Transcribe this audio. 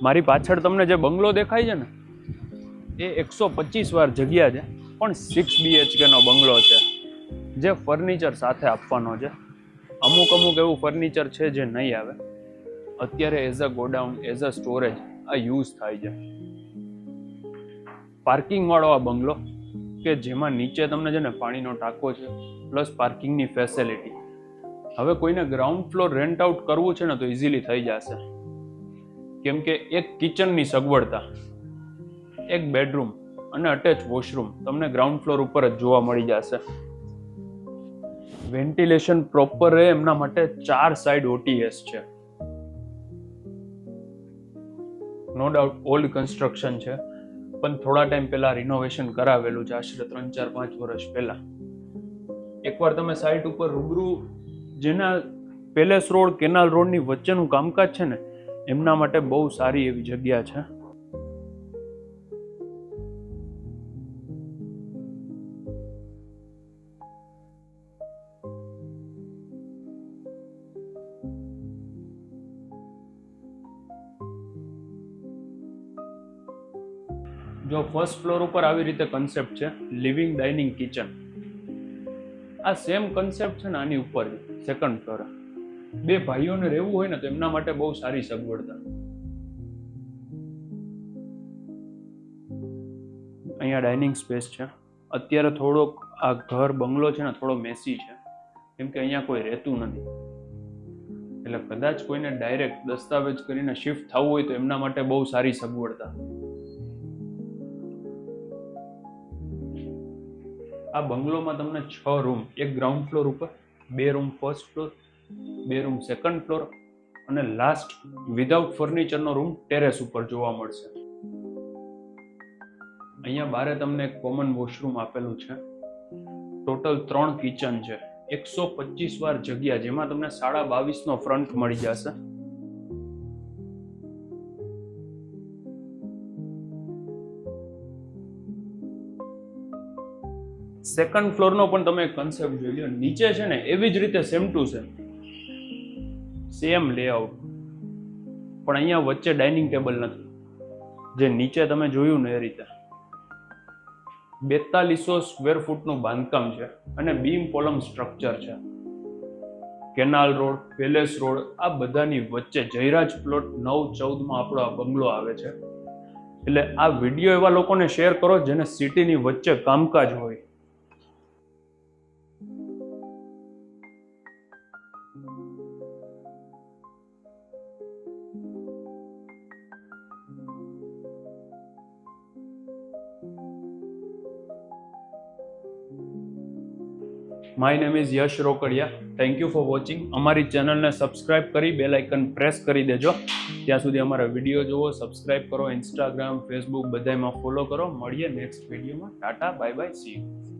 મારી પાછળ તમને જે બંગલો દેખાય છે ને એ 125 વાર જગ્યા છે, પણ 6 BHK નો બંગલો છે જે ફર્નિચર સાથે આપવાનો છે. અમુક એવું ફર્નિચર છે જે નહીં આવે. અત્યારે as a godown, as a storage આ યુઝ થાય છે. પાર્કિંગ વાળો આ બંગલો કે જેમાં નીચે તમને છે ને પાણીનો ટાંકો છે પ્લસ પાર્કિંગની ફેસિલિટી. હવે કોઈને ગ્રાઉન્ડ ફ્લોર રેન્ટ આઉટ કરવું છે ને તો ઇઝીલી થઈ જશે, કેમ કે એક કિચનની સગવડતા, એક બેડરૂમ અને અટેચ વોશરૂમ તમને ગ્રાઉન્ડ ફ્લોર ઉપર જ જોવા મળી જશે. વેન્ટિલેશન પ્રોપર રહે એમના માટે 4 સાઇડ OTS છે. નો ડાઉટ ઓલ્ડ કન્સ્ટ્રક્શન છે, પણ થોડા ટાઈમ પહેલા રિનોવેશન કરાવેલું છે, આશરે 3-4-5 વર્ષ પહેલા. એકવાર તમે સાઇટ ઉપર રૂબરૂ જેના પેલેસ રોડ, કેનાલ રોડની વચ્ચેનું કામકાજ છે ને એમના માટે બહુ સારી એવી જગ્યા છે. જો ફર્સ્ટ ફ્લોર ઉપર આવી રીતે કન્સેપ્ટ છે, લિવિંગ ડાઇનિંગ કિચન. આ સેમ કન્સેપ્ટ છે ને આની ઉપર સેકન્ડ ફ્લોર. બે ભાઈઓને રહેવું હોય ને તો એમના માટે બહુ સારી સગવડતા. અહીંયા ડાઇનિંગ સ્પેસ છે. અત્યારે થોડોક આ ઘર બંગલો છે ને થોડો મેસી છે, કેમ કે અહીંયા કોઈ રહેતું નથી. એટલે કદાચ કોઈને ડાયરેક્ટ દસ્તાવેજ કરીને શિફ્ટ થવું હોય તો એમના માટે બહુ સારી સગવડતા. આ બંગલોમાં તમને 6 રૂમ, એક ગ્રાઉન્ડ ફ્લોર ઉપર, 2 room first floor, 2 room second floor અને લાસ્ટ વિધાઉટ ફર્નિચરનો રૂમ ટેરેસ ઉપર જોવા મળશે. અહીંયા બારે તમને એક કોમન વોશરૂમ આપેલું છે. ટોટલ 3 કિચન છે, 125 વાર જગ્યા, જેમાં તમને 22.5 નો ફ્રન્ટ મળી જશે. સેકન્ડ ફ્લોરનો પણ તમે કન્સેપ્ટ જોઈ લો. નીચે છે ને એવી જ રીતે સેમ ટુ સેમ લેઆઉટ, પણ અહીંયા વચ્ચે ડાઇનિંગ ટેબલ નથી, જે નીચે તમે જોયું ને એ રીતે. 4200 સ્ક્વેર ફૂટનું બાંધકામ છે અને બીમ કોલમ સ્ટ્રક્ચર છે. કેનાલ રોડ, પેલેસ રોડ આ બધાની વચ્ચે જયરાજ પ્લોટ 9-14 આપણો આ બંગલો આવે છે. એટલે આ વિડીયો એવા લોકોને શેર કરો જેને સિટીની વચ્ચે કામકાજ હોય. My name is Yash Rokadiya. Thank you for watching. અમારી ચેનલને સબસ્ક્રાઇબ કરી બેલ આઇકન પ્રેસ કરી દેજો. ત્યાં સુધી અમારા વિડીયો જુઓ, સબસ્ક્રાઇબ કરો, ઇન્સ્ટાગ્રામ, ફેસબુક બધામાં ફોલો કરો. મળીએ નેક્સ્ટ વિડીયોમાં. Tata, bye bye, C you.